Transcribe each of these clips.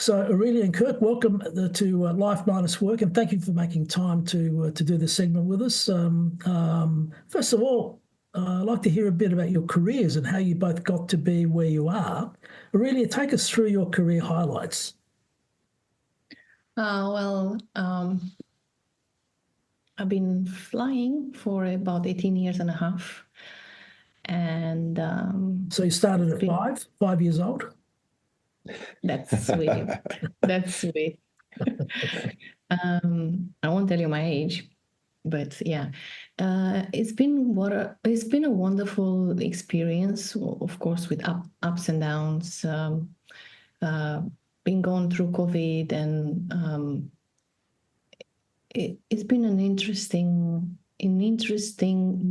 So Aurelia and Kirk, welcome to Life Minus Work, and thank you for making time to do this segment with us. First of all, I'd like to hear a bit about your careers and how you both got to be where you are. Aurelia, take us through your career highlights. I've been flying for about 18 years and a half. And so you started at 5 years old? That's sweet. That's sweet. I won't tell you my age, but yeah, it's been a wonderful experience, of course, with ups and downs. Been going through COVID, and it's been an interesting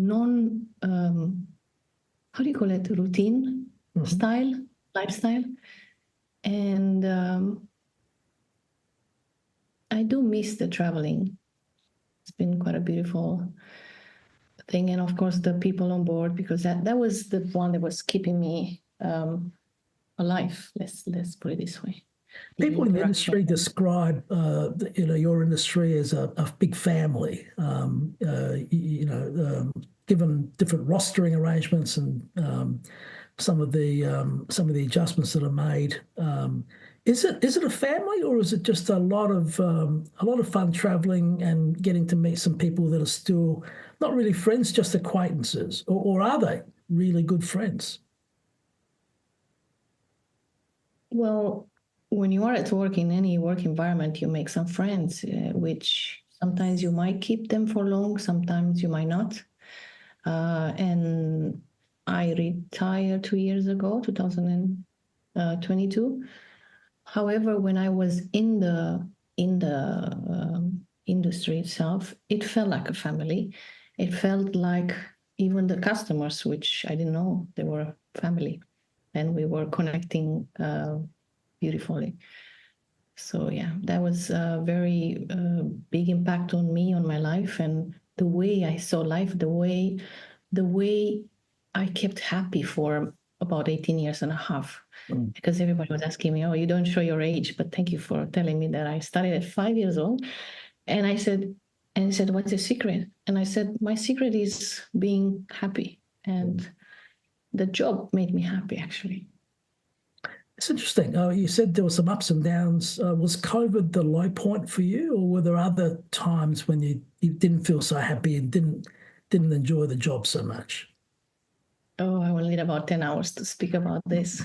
non how do you call it, routine lifestyle. And I do miss the traveling. It's been quite a beautiful thing. And of course, the people on board, because that was the one that was keeping me alive. Let's put it this way. People in the industry describe, your industry as a big family. Given different rostering arrangements and some of the adjustments that are made. Is it a family, or is it just a lot of fun traveling and getting to meet some people that are still not really friends, just acquaintances, or are they really good friends? Well, when you are at work in any work environment, you make some friends, which sometimes you might keep them for long, sometimes you might not. And I retired 2 years ago, 2022. However, when I was in the industry itself, it felt like a family. It felt like even the customers, which I didn't know they were family, and we were connecting beautifully. So yeah, that was a very big impact on me, on my life, and the way I saw life, the way I kept happy for about 18 years and a half, because everybody was asking me, oh, you don't show your age, but thank you for telling me that I started at 5 years old. And I said, what's the secret? And I said, my secret is being happy. And the job made me happy, actually. It's interesting. You said there were some ups and downs. Was COVID the low point for you, or were there other times when you didn't feel so happy and didn't enjoy the job so much? Oh, I will need about 10 hours to speak about this.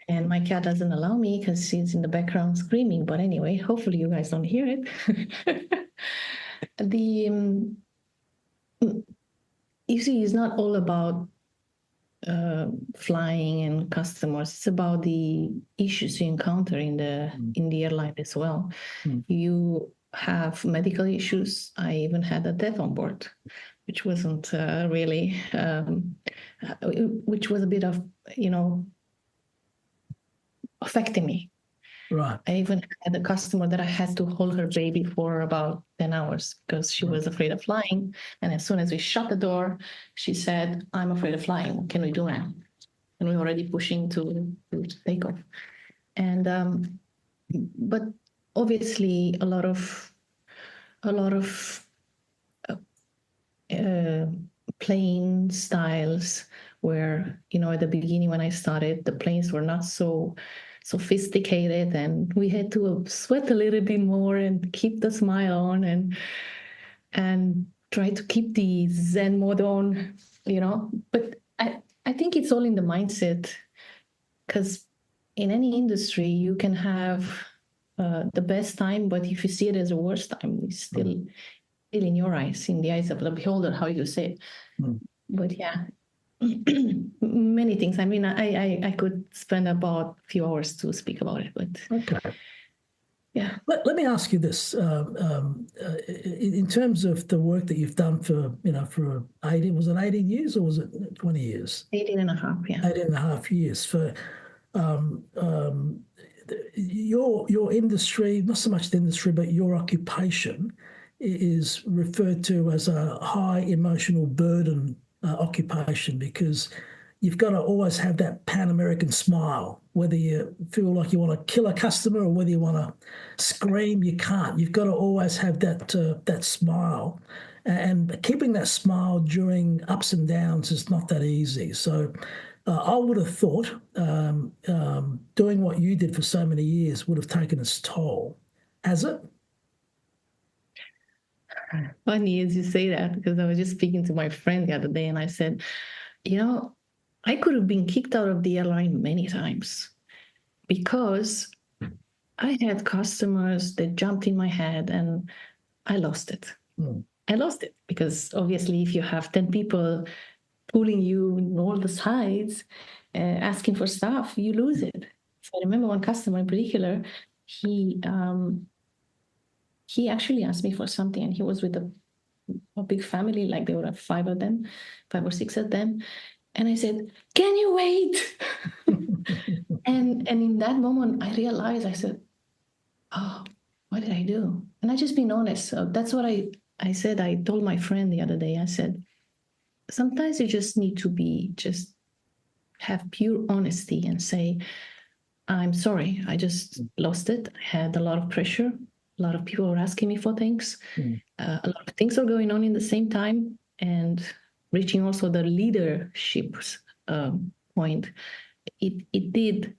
And my cat doesn't allow me because she's in the background screaming. But anyway, hopefully you guys don't hear it. You see, it's not all about flying and customers. It's about the issues you encounter in the airline as well. You have medical issues. I even had a death on board, which wasn't really, which was a bit of, affecting me. Right. I even had a customer that I had to hold her baby for about 10 hours because she was afraid of flying. And as soon as we shut the door, she said, I'm afraid of flying. What can we do now? And we were already pushing to take off. And, but obviously a lot of plane styles where, at the beginning when I started, the planes were not so sophisticated, and we had to sweat a little bit more and keep the smile on and try to keep the Zen mode on, But I think it's all in the mindset, because in any industry you can have the best time, but if you see it as a worst time, it's still in your eyes, in the eyes of the beholder, how you say it. But yeah, many things. I mean, I could spend about a few hours to speak about it, but okay. Yeah. Let me ask you this: in terms of the work that you've done for 18, was it 18 years or was it 20 years? 18 and a half, yeah. 18 and a half years for your industry, not so much the industry, but your occupation is referred to as a high emotional burden occupation, because you've got to always have that Pan-American smile. Whether you feel like you want to kill a customer or whether you want to scream, you can't. You've got to always have that smile. And keeping that smile during ups and downs is not that easy. So I would have thought doing what you did for so many years would have taken its toll. Has it? Funny as you say that, because I was just speaking to my friend the other day and I said, I could have been kicked out of the airline many times because I had customers that jumped in my head and I lost it. I lost it because obviously if you have 10 people pulling you in all the sides, asking for stuff, you lose it. So I remember one customer in particular, he actually asked me for something and he was with a big family, like there were 5 or 6 of them. And I said, can you wait? and in that moment, I realized, I said, oh, what did I do? And I just been honest. So that's what I said. I told my friend the other day, I said, sometimes you just need to just have pure honesty and say, I'm sorry, I just lost it. I had a lot of pressure. A lot of people were asking me for things. A lot of things are going on in the same time, and reaching also the leadership point. It did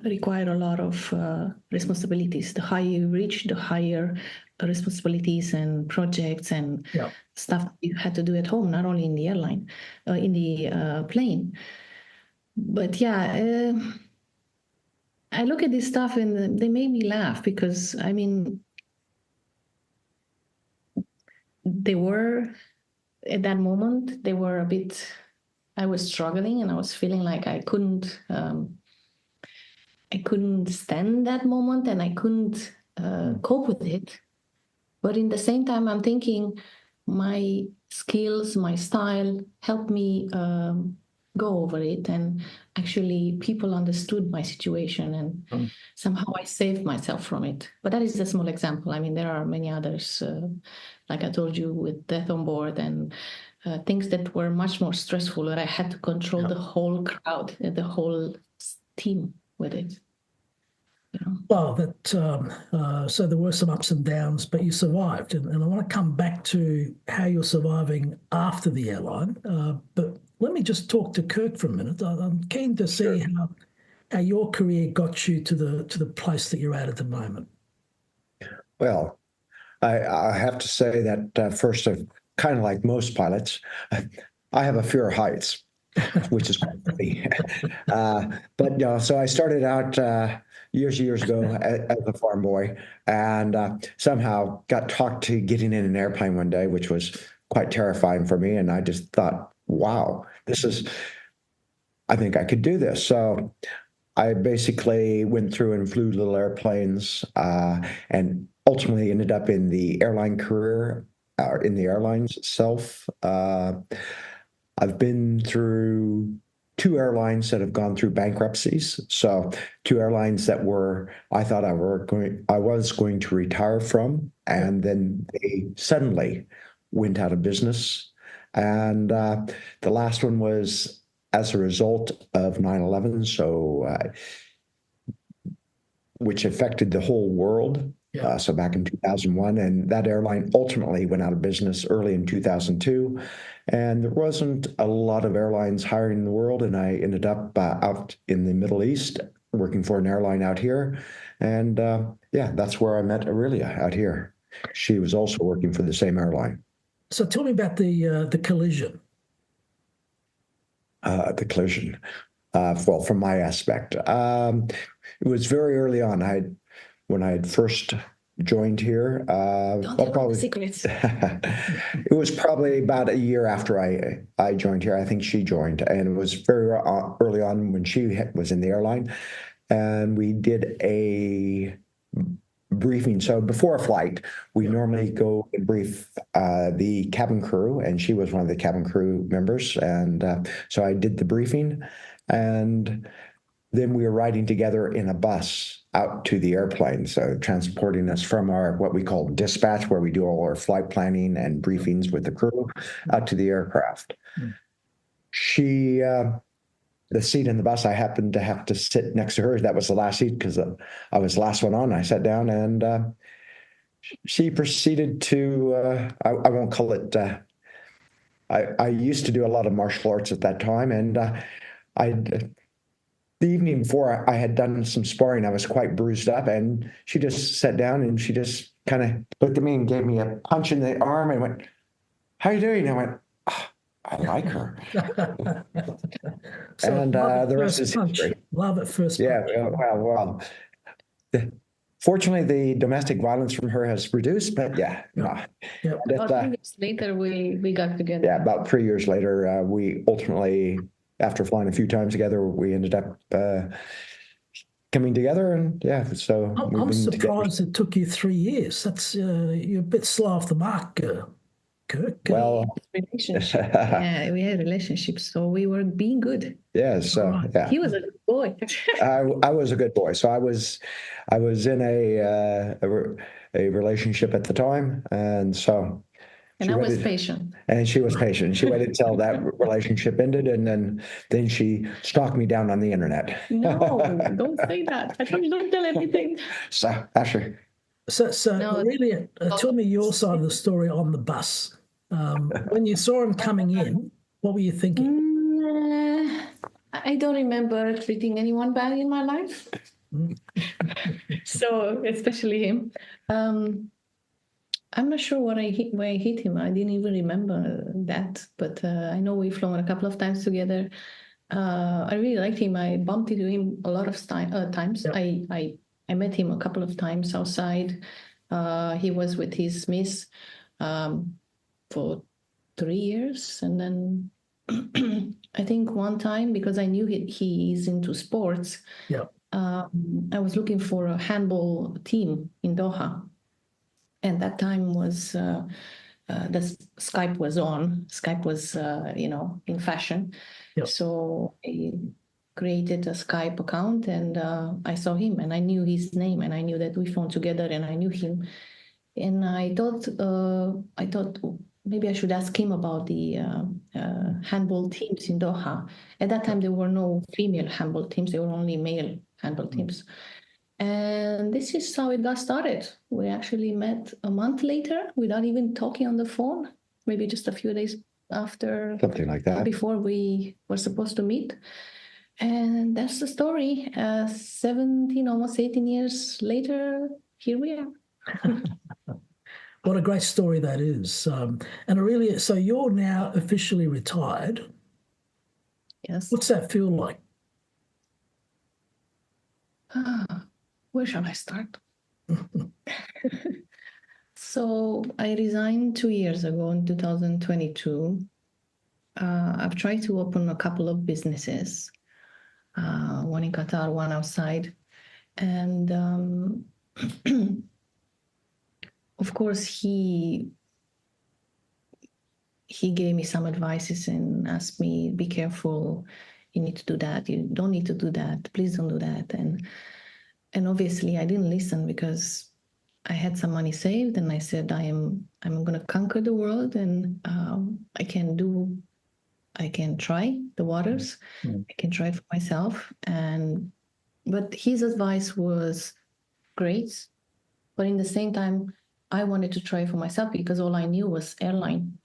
require a lot of responsibilities. The higher you reach, the higher responsibilities and projects and stuff you had to do at home, not only in the airline, in the plane. But yeah, I look at this stuff and they made me laugh because, I mean, they were, at that moment, they were a bit, I was struggling and I was feeling like I couldn't stand that moment and I couldn't cope with it. But in the same time, I'm thinking my skills, my style helped me go over it. And actually people understood my situation and somehow I saved myself from it. But that is a small example. I mean, there are many others, like I told you, with death on board and things that were much more stressful, where I had to control the whole crowd, the whole team with it. Well, so there were some ups and downs, but you survived. And I want to come back to how you're surviving after the airline. But let me just talk to Kirk for a minute. I'm keen to see how your career got you to the place that you're at the moment. Well, I have to say that first, kind of like most pilots, I have a fear of heights, which is funny. But so I started out years ago as a farm boy, and somehow got talked to getting in an airplane one day, which was quite terrifying for me. And I just thought, wow, I think I could do this. So I basically went through and flew little airplanes, and ultimately ended up in the airline career, in the airlines itself. I've been through 2 airlines that have gone through bankruptcies. So 2 airlines that I thought I was going to retire from, and then they suddenly went out of business. And the last one was as a result of 9/11, so which affected the whole world. So back in 2001, and that airline ultimately went out of business early in 2002. And there wasn't a lot of airlines hiring in the world, and I ended up out in the Middle East working for an airline out here. And that's where I met Aurelia out here. She was also working for the same airline. So tell me about the collision. The collision. Well, from my aspect, it was very early on. When I had first joined here, Don't tell all the secrets. It was probably about a year after I joined here. I think she joined, and it was very early on when she was in the airline, and we did a briefing. So before a flight, we normally go and brief the cabin crew, and she was one of the cabin crew members, and so I did the briefing, and then we were riding together in a bus out to the airplane, so transporting us from our what we call dispatch, where we do all our flight planning and briefings with the crew, out to the aircraft. She, the seat in the bus, I happened to have to sit next to her. That was the last seat because I was the last one on. I sat down, and she proceeded to, I won't call it, I used to do a lot of martial arts at that time, and the evening before I had done some sparring, I was quite bruised up, and she just sat down and she just kind of looked at me and gave me a punch in the arm and went, "How are you doing?" I went, "Oh, I like her." So And the rest is history. Love at first Yeah, punch. well. Fortunately, the domestic violence from her has reduced, but yeah, no. Yep. About 3 years later, we got together. Yeah, about 3 years later, we ultimately, after flying a few times together, we ended up coming together, and yeah, so we've I'm been surprised together. it took you 3 years. That's you're a bit slow off the mark, Kirk. Well, Relationship. Yeah, we had relationships, so we were being good. yeah, so Right. yeah, He was a good boy. I was a good boy. So I was in a relationship at the time, and so And she I was waited, patient. and she was patient. She waited till that relationship ended, and then she stalked me down on the internet. No, don't say that. I told you don't tell anything. So Ashley, So No. Aurelia, tell me your side of the story on the bus. When you saw him coming in, what were you thinking? I don't remember treating anyone bad in my life. So especially him. I'm not sure where I hit him. I didn't even remember that, but I know we've flown a couple of times together. I really liked him. I bumped into him a lot of times. Yep. I met him a couple of times outside. He was with his miss for 3 years, and then I think one time, because I knew he's into sports, Yeah. I was looking for a handball team in Doha. And that time was the Skype was on. Skype was, in fashion. Yep. So I created a Skype account, and I saw him, and I knew his name, and I knew that we phoned together, and I knew him. And I thought maybe I should ask him about the handball teams in Doha. At that time, there were no female handball teams; there were only male handball teams. And this is how it got started. We actually met a month later without even talking on the phone, maybe just a few days after, something like that. before we were supposed to meet. And that's the story. 17, almost 18 years later, here we are. What a great story that is. And Aurelia, so you're now officially retired. Yes. What's that feel like? Where shall I start? So I resigned 2 years ago in 2022. I've tried to open a couple of businesses, one in Qatar, one outside. And of course, he gave me some advices and asked me, be careful, you need to do that, you don't need to do that, please don't do that. And obviously I didn't listen, because I had some money saved, and I said, I'm going to conquer the world, and I can try the waters. I can try for myself. But his advice was great, but in the same time, I wanted to try for myself, because all I knew was airline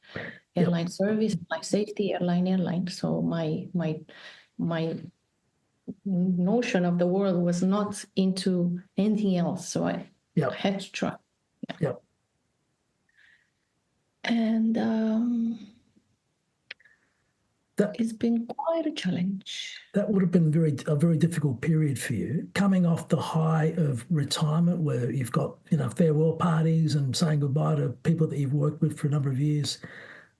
service, life safety, airline. So my notion of the world was not into anything else. So I had to try. Yeah. And it's been quite a challenge. That would have been a very difficult period for you, coming off the high of retirement, where you've got farewell parties and saying goodbye to people that you've worked with for a number of years,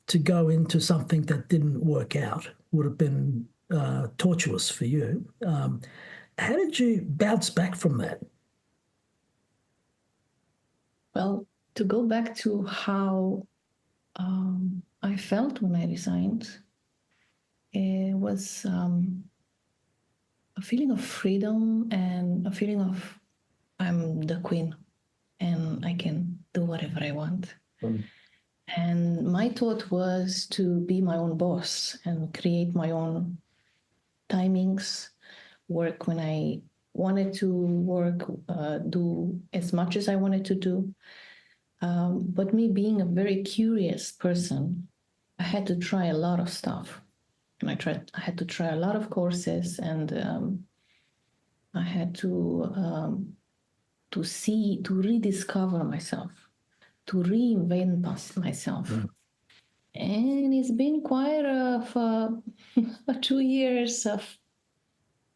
to go into something that didn't work out would have been tortuous for you. How did you bounce back from that? Well, to go back to how I felt when I resigned, it was a feeling of freedom and a feeling of I'm the queen and I can do whatever I want. Mm. And my thought was to be my own boss and create my own timings, work when I wanted to work, do as much as I wanted to do. But me being a very curious person, I had to try a lot of stuff. And I had to try a lot of courses, and I had to rediscover myself, to reinvent myself. Mm. And it's been quite a 2 years of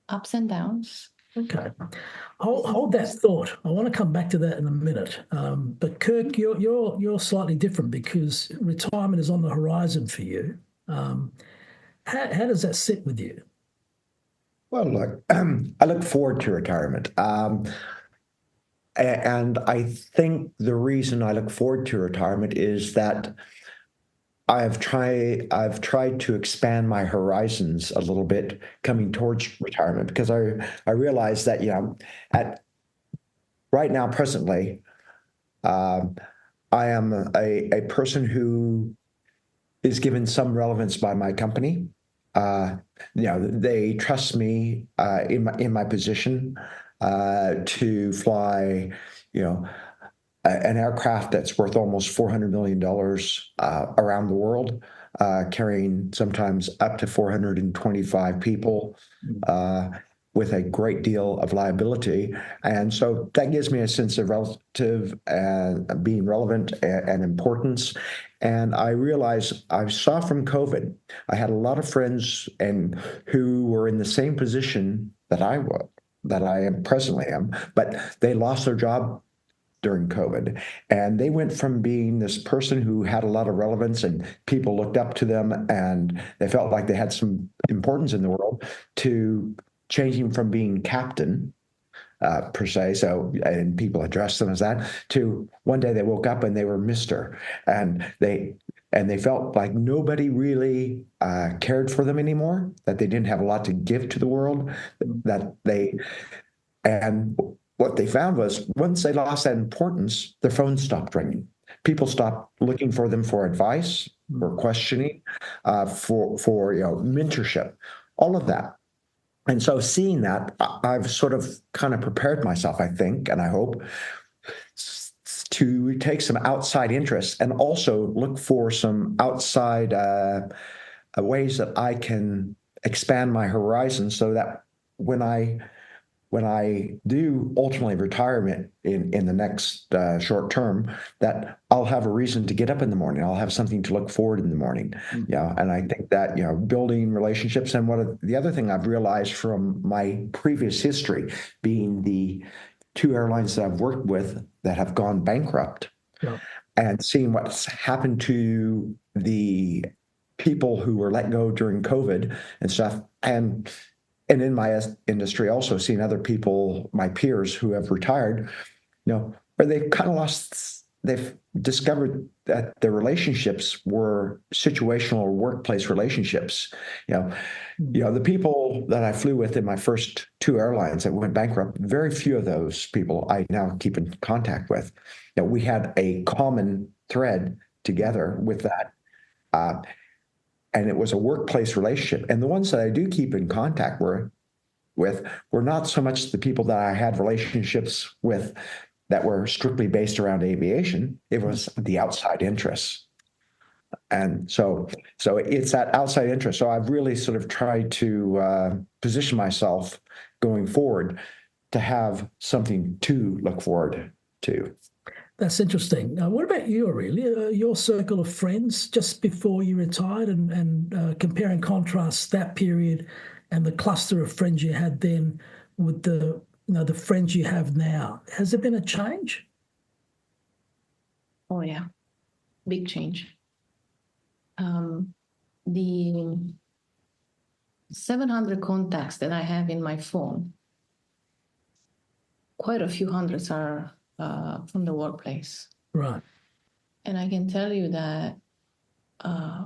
ups and downs. Okay. Hold that thought. I want to come back to that in a minute. But Kirk, you're slightly different because retirement is on the horizon for you. How does that sit with you? Well, look, I look forward to retirement. And I think the reason I look forward to retirement is that I've tried to expand my horizons a little bit coming towards retirement because I realize that, at right now, presently, um, I am a person who is given some relevance by my company. Uh, they trust me in my position to fly, you know, an aircraft that's worth almost $400 million around the world, carrying sometimes up to 425 people. With a great deal of liability. And so that gives me a sense of relative and being relevant and importance. And I realize I saw from COVID, I had a lot of friends and who were in the same position that I am presently am, but they lost their job during COVID. And they went from being this person who had a lot of relevance and people looked up to them and they felt like they had some importance in the world to changing from being captain per se, and people addressed them as that, to one day they woke up and they were Mr. And they felt like nobody really cared for them anymore, that they didn't have a lot to give to the world, and what they found was once they lost that importance, their phones stopped ringing. People stopped looking for them for advice, for questioning, for mentorship, all of that. And so seeing that, I've sort of kind of prepared myself, I think, and I hope, to take some outside interest and also look for some outside ways that I can expand my horizons so that when I do ultimately retirement in the next short term, that I'll have a reason to get up in the morning. I'll have something to look forward in the morning. Mm-hmm. And I think that, building relationships, and the other thing I've realized from my previous history, being the two airlines that I've worked with that have gone bankrupt, Yeah. and seeing what's happened to the people who were let go during COVID and stuff, and in my industry, also seeing other people, my peers who have retired, where they've kind of they've discovered that their relationships were situational or workplace relationships. The people that I flew with in my first two airlines that went bankrupt, very few of those people I now keep in contact with. We had a common thread together with that. And it was a workplace relationship. And the ones that I do keep in contact with were not so much the people that I had relationships with that were strictly based around aviation. It was the outside interests. And so it's that outside interest. So I've really sort of tried to position myself going forward to have something to look forward to. That's interesting. What about you, Aurelia? Your circle of friends just before you retired, and compare and contrast that period and the cluster of friends you had then with the friends you have now. Has there been a change? Oh yeah, big change. The 700 contacts that I have in my phone, quite a few hundreds are from the workplace. Right. And I can tell you that I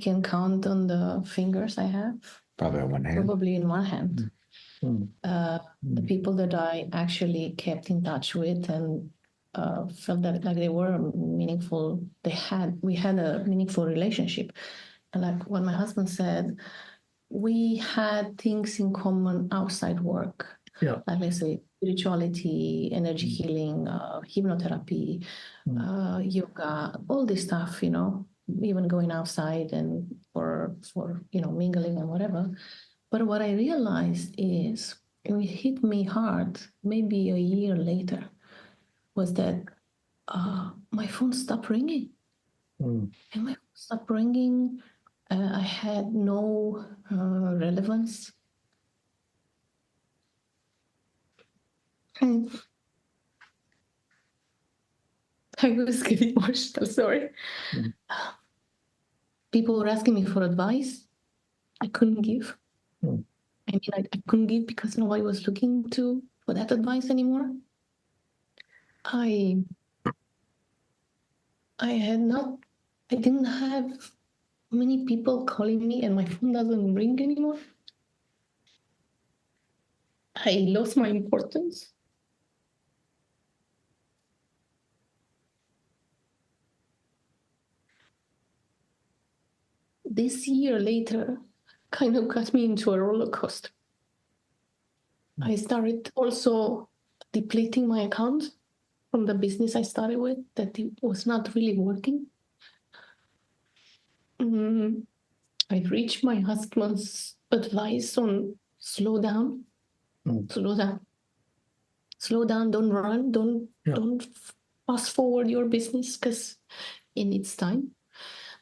can count on the fingers I have. Probably on one hand. Probably in one hand. Mm. The people that I actually kept in touch with and felt that like they were meaningful. We had a meaningful relationship, and like what my husband said, we had things in common outside work. Yeah. Like let's say spirituality, energy healing, hypnotherapy, yoga, all this stuff. Even going outside and for mingling and whatever. But what I realized is, and it hit me hard maybe a year later, was that my phone stopped ringing. And my phone stopped ringing. I had no relevance. And I was getting emotional, sorry. People were asking me for advice. I couldn't give. I mean, I couldn't give because nobody was looking for that advice anymore. I didn't have many people calling me, and my phone doesn't ring anymore. I lost my importance. This year later kind of got me into a roller coaster. I started also depleting my account from the business I started with, that it was not really working. I reached my husband's advice on slow down, slow down, don't run, don't fast forward your business because it needs time.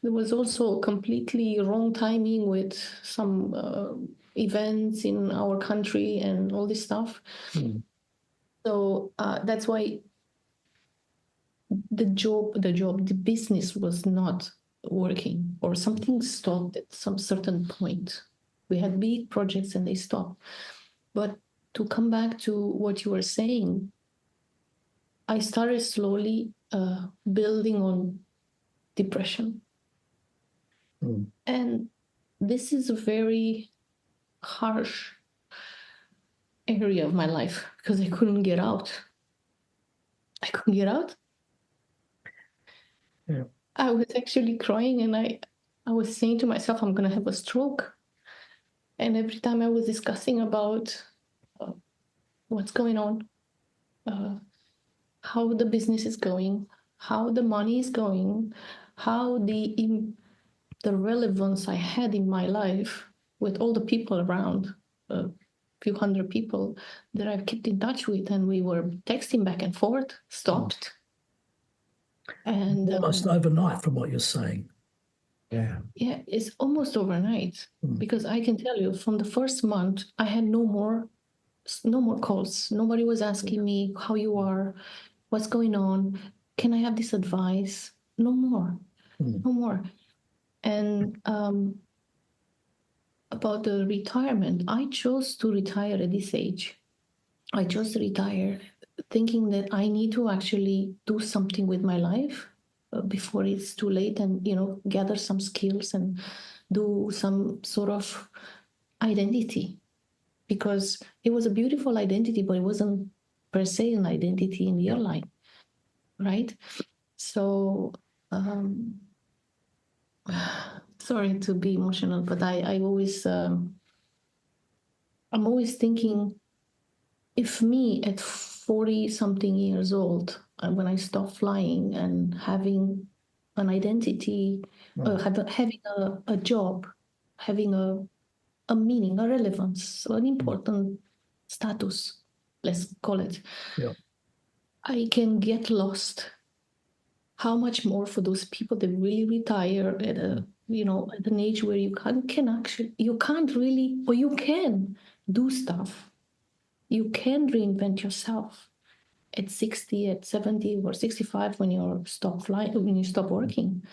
There was also completely wrong timing with some events in our country and all this stuff. So that's why the business was not working, or something stopped at some certain point. We had big projects and they stopped. But to come back to what you were saying, I started slowly building on depression. And this is a very harsh area of my life because I couldn't get out. Yeah. I was actually crying, and I was saying to myself, I'm going to have a stroke. And every time I was discussing about what's going on, how the business is going, how the money is going, how the relevance I had in my life with all the people around, a few hundred people that I've kept in touch with, and we were texting back and forth, stopped. And almost overnight, from what you're saying. Yeah, it's almost overnight, because I can tell you from the first month, I had no more calls. Nobody was asking me how you are, what's going on, can I have this advice? No more. And about the retirement, I chose to retire at this age. I chose to retire thinking that I need to actually do something with my life before it's too late, and gather some skills and do some sort of identity, because it was a beautiful identity, but it wasn't per se an identity in the airline, right? So sorry to be emotional, but I'm always thinking, if me at 40 something years old, when I stopped flying and having an identity, having a job, having a meaning, a relevance, an important status, let's call it, I can get lost. How much more for those people that really retire at at an age where you can't really, or you can do stuff. You can reinvent yourself at 60, at 70, or 65 when you stop working.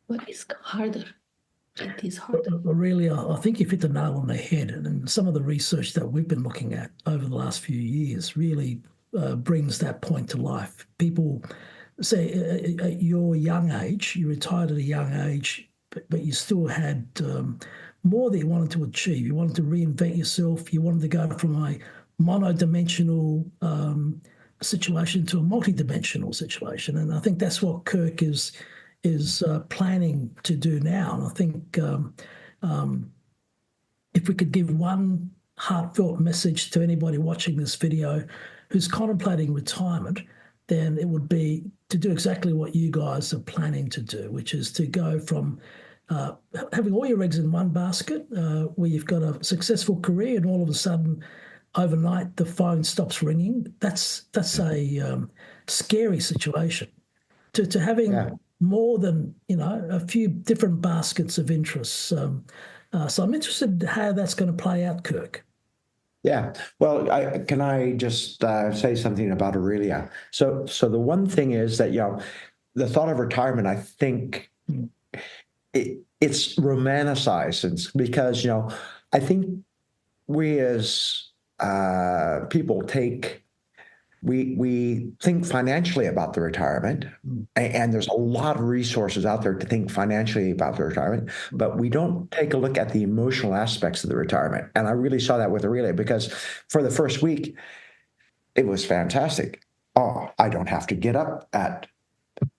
But it's harder. It is harder. But really, I think you've hit the nail on the head, and some of the research that we've been looking at over the last few years really brings that point to life. People say at your young age, you retired at a young age, but you still had more that you wanted to achieve. You wanted to reinvent yourself. You wanted to go from a monodimensional situation to a multidimensional situation. And I think that's what Kirk is planning to do now. And I think if we could give one heartfelt message to anybody watching this video who's contemplating retirement, then it would be to do exactly what you guys are planning to do, which is to go from having all your eggs in one basket, where you've got a successful career, and all of a sudden, overnight, the phone stops ringing. That's a scary situation. To having more than a few different baskets of interests. So I'm interested in how that's going to play out, Kirk. Yeah. Well, can I just say something about Aurelia? So the one thing is that, the thought of retirement, I think it's romanticized, because, I think we as people we think financially about the retirement, and there's a lot of resources out there to think financially about the retirement, but we don't take a look at the emotional aspects of the retirement. And I really saw that with Aurelia, because for the first week, it was fantastic. Oh, I don't have to get up at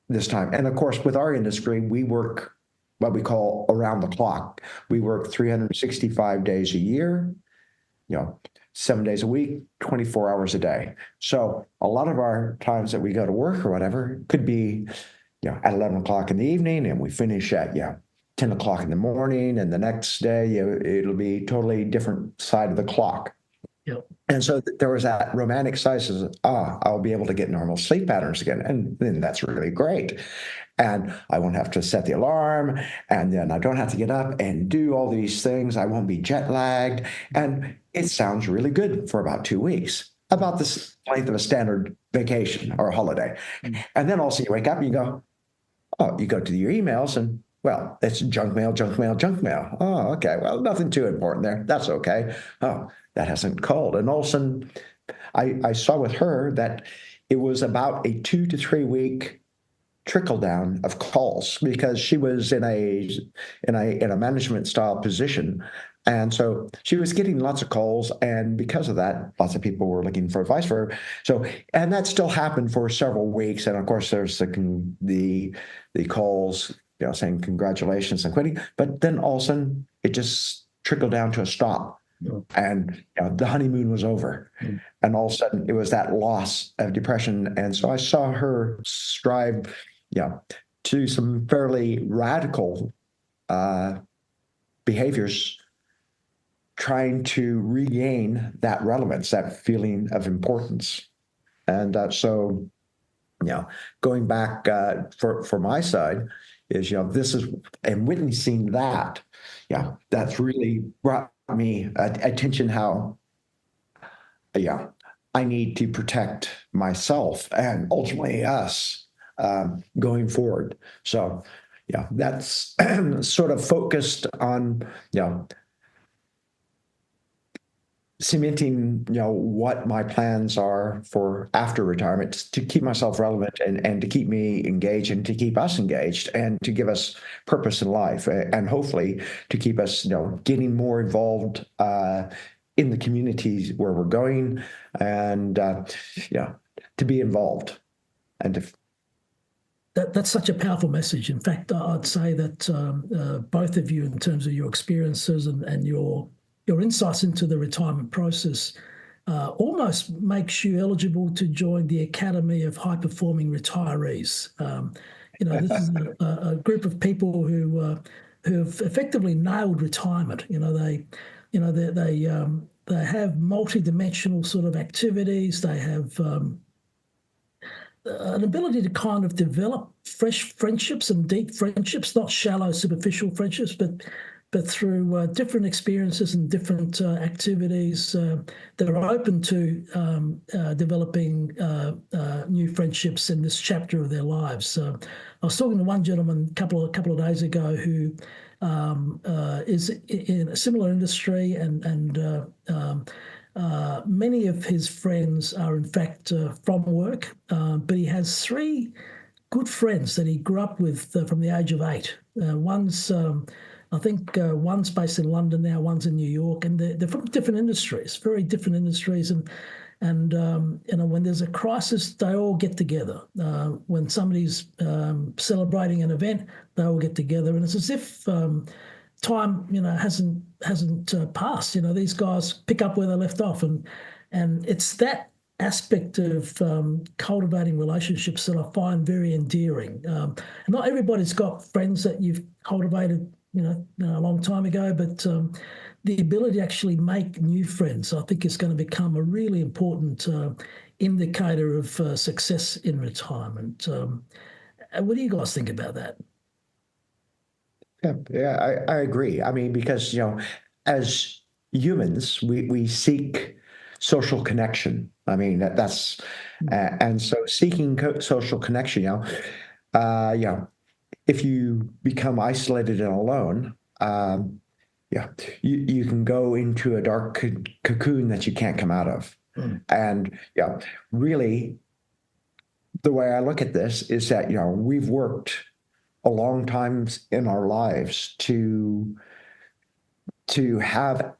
this time. And of course, with our industry, we work what we call around the clock. We work 365 days a year, 7 days a week, 24 hours a day. So a lot of our times that we go to work or whatever could be, at 11 o'clock in the evening, and we finish at, 10 o'clock in the morning, and the next day it'll be totally different side of the clock. Yep. And so there was that romantic side says, I'll be able to get normal sleep patterns again. And then that's really great. And I won't have to set the alarm, and then I don't have to get up and do all these things. I won't be jet lagged. And it sounds really good for about 2 weeks, about the length of a standard vacation or a holiday. And then also you wake up and you go, you go to your emails, and well, it's junk mail, junk mail, junk mail. Oh, okay. Well, nothing too important there. That's okay. Oh, that hasn't called. And all of a sudden, I saw with her that it was about a 2 to 3 week trickle down of calls, because she was in a management style position. And so she was getting lots of calls, and because of that, lots of people were looking for advice for her. So, and that still happened for several weeks. And of course, there's the calls, saying congratulations and quitting. But then all of a sudden, it just trickled down to a stop, and the honeymoon was over. And all of a sudden, it was that loss of depression. And so I saw her strive, to some fairly radical behaviors, trying to regain that relevance, that feeling of importance. And so, going back for my side is, this is, and witnessing that, that's really brought me attention how, I need to protect myself and ultimately us going forward. So, that's sort of focused on, cementing, what my plans are for after retirement, to keep myself relevant and to keep me engaged and to keep us engaged and to give us purpose in life, and hopefully to keep us, getting more involved in the communities where we're going, and to be involved and to. That's such a powerful message. In fact, I'd say that both of you, in terms of your experiences and your insights into the retirement process, almost makes you eligible to join the Academy of High-Performing Retirees. This is a group of people who have effectively nailed retirement. They have multi-dimensional sort of activities. They have an ability to kind of develop fresh friendships and deep friendships, not shallow, superficial friendships, but through different experiences and different activities that are open to developing new friendships in this chapter of their lives. I was talking to one gentleman a couple of days ago who is in a similar industry, and many of his friends are in fact from work, but he has 3 good friends that he grew up with from the age of 8. One's I think one's based in London now, one's in New York, and they're from different industries, very different industries. And when there's a crisis, they all get together. When somebody's celebrating an event, they all get together, and it's as if time, hasn't passed. These guys pick up where they left off, and it's that aspect of cultivating relationships that I find very endearing. And not everybody's got friends that you've cultivated, a long time ago, but the ability to actually make new friends, I think, is going to become a really important indicator of success in retirement. What do you guys think about that? Yeah, I agree. I mean, because, as humans, we seek social connection. I mean, that's, and so seeking social connection, if you become isolated and alone, you can go into a dark cocoon that you can't come out of. And really, the way I look at this is that, we've worked a long time in our lives to have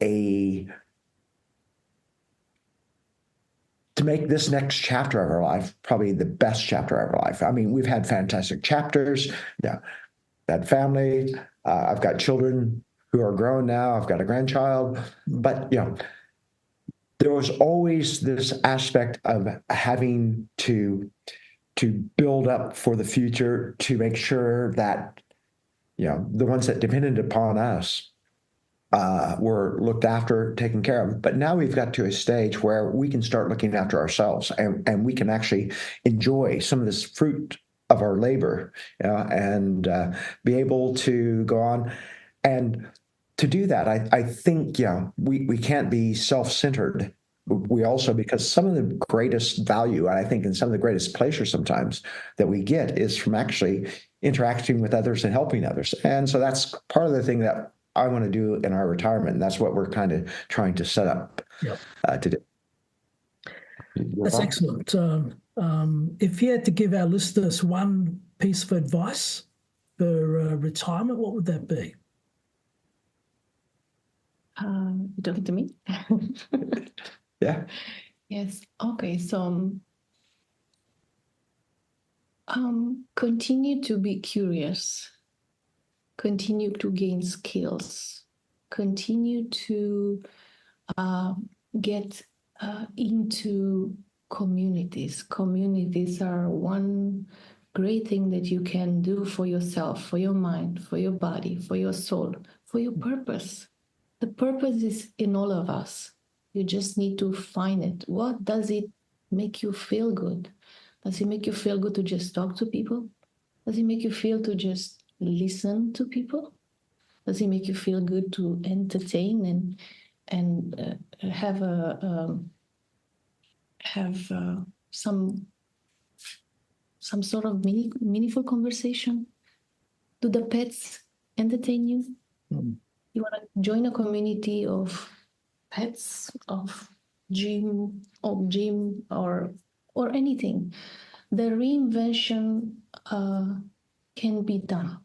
to make this next chapter of our life probably the best chapter of our life. I mean, we've had fantastic chapters. That family. I've got children who are grown now. I've got a grandchild. But there was always this aspect of having to build up for the future, to make sure that the ones that depended upon us were looked after, taken care of. But now we've got to a stage where we can start looking after ourselves, and we can actually enjoy some of this fruit of our labor, and be able to go on. And to do that, I think, we can't be self-centered. We also, because some of the greatest value, I think, and some of the greatest pleasure sometimes that we get is from actually interacting with others and helping others. And so that's part of the thing that I want to do in our retirement. And that's what we're kind of trying to set up to do. That's excellent. If you had to give our listeners one piece of advice for retirement, what would that be? Talking to me? Yeah. Yes. Okay. So continue to be curious. Continue to gain skills. Continue to get into communities. Communities are one great thing that you can do for yourself, for your mind, for your body, for your soul, for your purpose. The purpose is in all of us. You just need to find it. What does it make you feel good? Does it make you feel good to just talk to people? Does it make you feel to just listen to people? Does it make you feel good to entertain and have some sort of meaningful conversation? Do the pets entertain you? You want to join a community of pets, of gym, or anything. The reinvention can be done,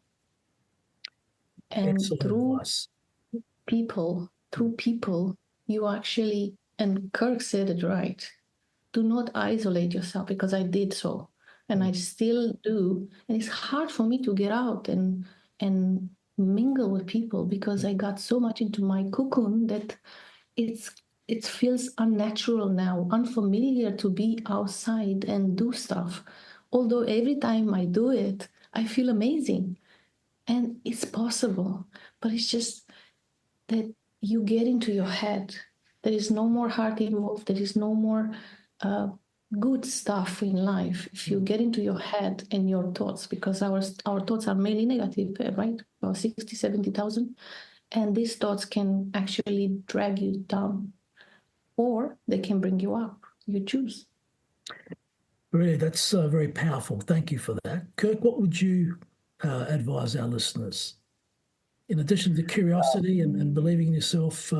and Excellent advice. through people, you actually, and Kirk said it right. Do not isolate yourself, because I did so, and I still do. And it's hard for me to get out and mingle with people, because I got so much into my cocoon that it feels unnatural now, unfamiliar to be outside and do stuff. Although every time I do it, I feel amazing. And it's possible, but it's just that you get into your head. There is no more heart involved. There is no more good stuff in life. If you get into your head and your thoughts, because our thoughts are mainly negative, right? About 60, 70,000. And these thoughts can actually drag you down, or they can bring you up. You choose. Really, that's very powerful. Thank you for that. Kirk, what would you advise our listeners? In addition to curiosity and believing in yourself.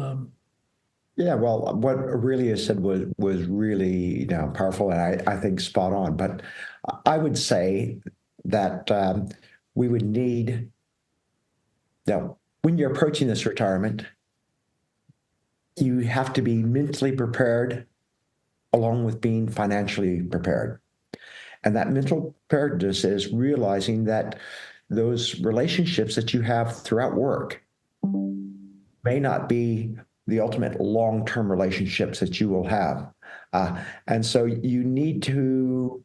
Yeah, well, what Aurelia said was really powerful, and I think spot on. But I would say that we would need when you're approaching this retirement, you have to be mentally prepared along with being financially prepared. And that mental preparedness is realizing that those relationships that you have throughout work may not be the ultimate long-term relationships that you will have. And so you need to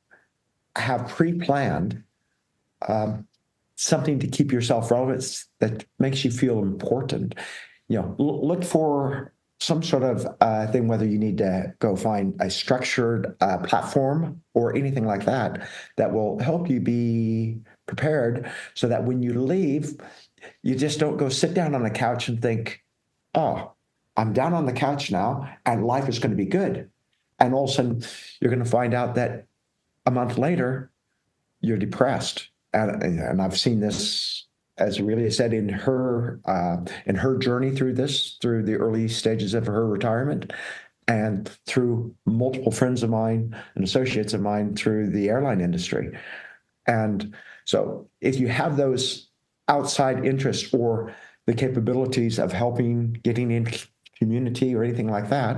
have pre-planned something to keep yourself relevant that makes you feel important. Look for some sort of thing, whether you need to go find a structured platform or anything like that, that will help you be prepared so that when you leave, you just don't go sit down on a couch and think, oh, I'm down on the couch now and life is going to be good. And all of a sudden, you're going to find out that a month later, you're depressed. And I've seen this, as Aurelia said, in her journey through the early stages of her retirement, and through multiple friends of mine and associates of mine through the airline industry. And so if you have those outside interests or the capabilities of helping, getting into community or anything like that,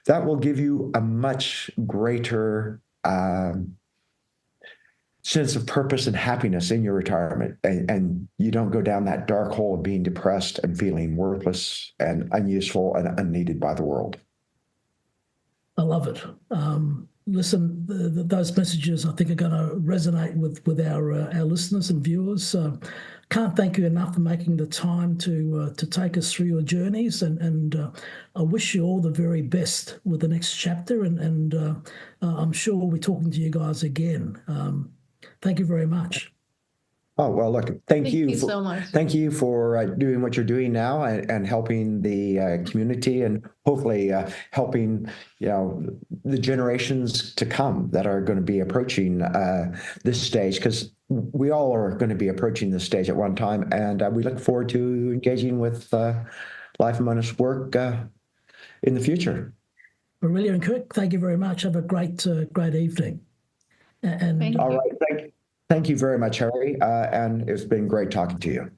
that will give you a much greater sense of purpose and happiness in your retirement, and you don't go down that dark hole of being depressed and feeling worthless and unuseful and unneeded by the world. I love it. Listen, those messages I think are going to resonate with our listeners and viewers. Can't thank you enough for making the time to take us through your journeys, and I wish you all the very best with the next chapter. And I'm sure we'll be talking to you guys again. Thank you very much. Oh, well, look, thank you so much. Thank you for doing what you're doing now and helping the community, and hopefully helping, the generations to come that are going to be approaching this stage, because we all are going to be approaching this stage at one time. And we look forward to engaging with Life Among Us work in the future. Aurelia and Kirk, thank you very much. Have a great evening. And all right, thank you very much, Harry, and it's been great talking to you.